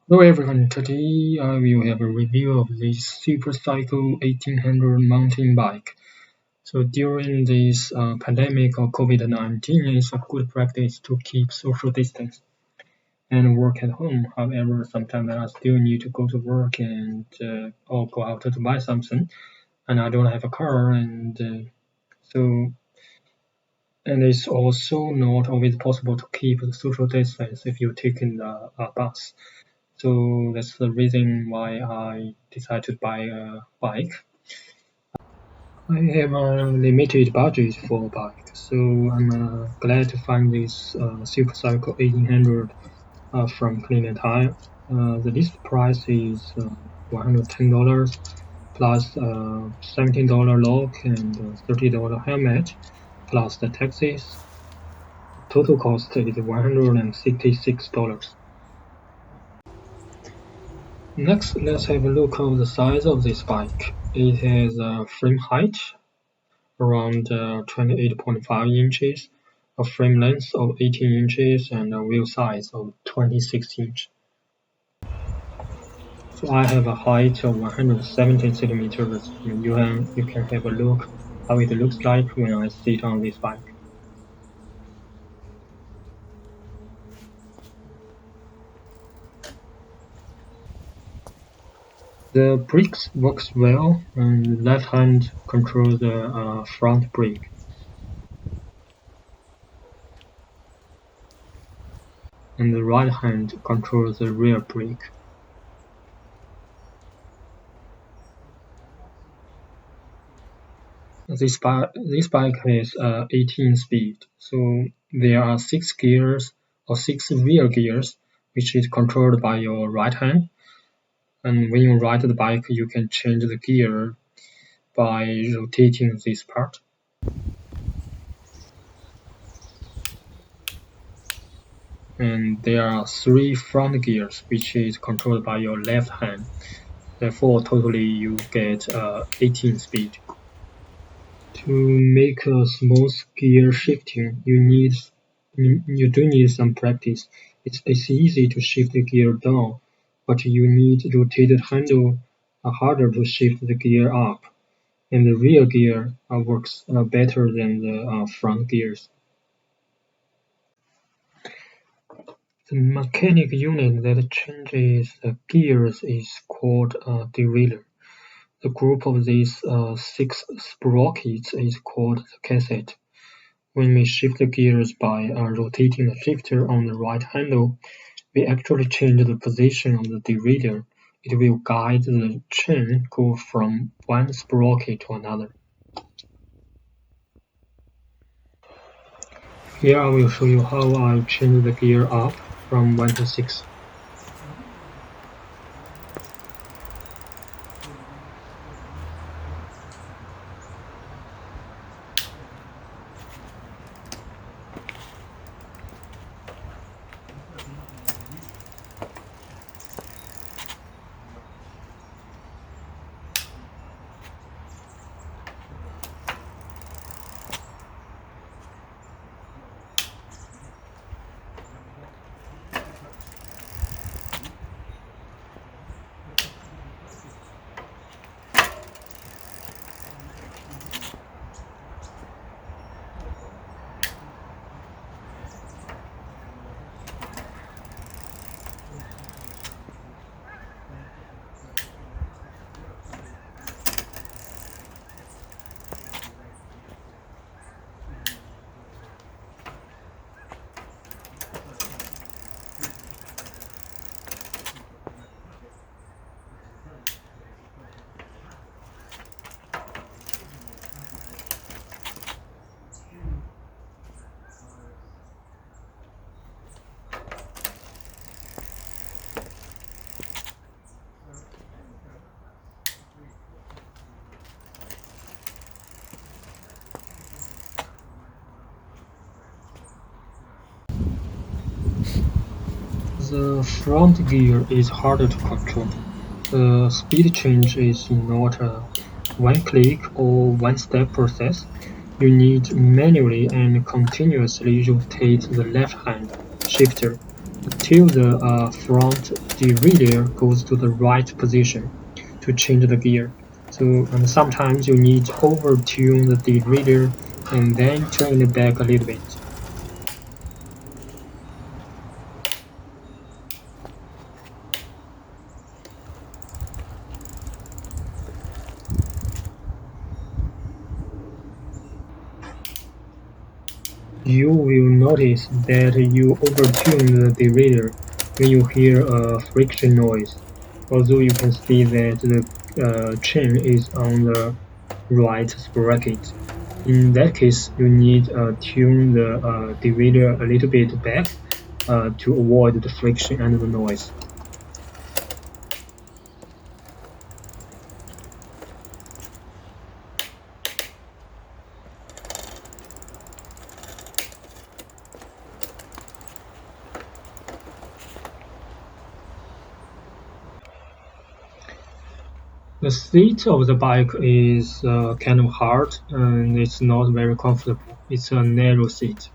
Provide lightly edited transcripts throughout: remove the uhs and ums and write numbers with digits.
Hello everyone, today I will have a review of this Supercycle 1800 mountain bike. So during this pandemic or COVID-19, it's a good practice to keep social distance and work at home. However, sometimes I still need to go to work and or go out to buy something, and I don't have a car, so and it's also not always possible to keep the social distance if you're taking the bus. So that's the reason why I decided to buy a bike. I have a limited budget for a bike, so I'm glad to find this Supercycle 1800 from Clean and Tire. The list price is $110 plus $17 lock and $30 helmet plus the taxes. Total cost is $166. Next, let's have a look at the size of this bike. It has a frame height around 28.5 inches, a frame length of 18 inches, and a wheel size of 26 inches. So I have a height of 117 centimeters. You can have a look how it looks like when I sit on this bike. The brakes works well, and left hand controls the front brake. And the right hand controls the rear brake. This bike has 18 speed, so there are 6 gears or 6 rear gears, which is controlled by your right hand. And when you ride the bike, you can change the gear by rotating this part. And there are 3 front gears, which is controlled by your left hand. Therefore, totally you get 18 speed. To make a smooth gear shifting, you do need some practice. It's easy to shift the gear down, but you need rotated handle harder to shift the gear up. And the rear gear works better than the front gears. The mechanic unit that changes the gears is called a derailleur. The group of these 6 sprockets is called the cassette. When we shift the gears by rotating the shifter on the right handle, we actually change the position of the derailleur. It will guide the chain go from one sprocket to another. Here I will show you how I change the gear up from 1 to 6. The front gear is harder to control. The speed change is not a one-click or one-step process. You need manually and continuously rotate the left-hand shifter till the front derailleur goes to the right position to change the gear. So and sometimes you need to over-tune the derailleur and then turn it back a little bit. You will notice that you overtune the derailleur when you hear a friction noise, although you can see that the chain is on the right sprocket. In that case, you need tune the derailleur a little bit back to avoid the friction and the noise. The seat of the bike is kind of hard and it's not very comfortable. It's a narrow seat.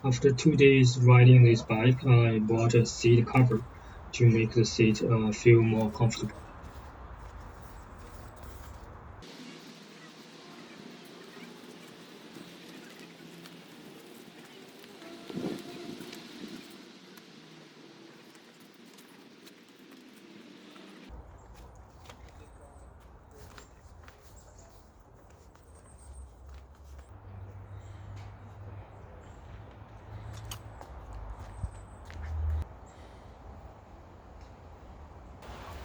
After 2 days riding this bike, I bought a seat cover to make the seat feel more comfortable.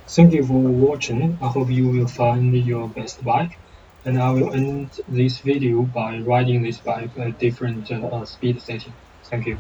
Thank you for watching. I hope you will find your best bike. And I will end this video by riding this bike at different speed setting. Thank you.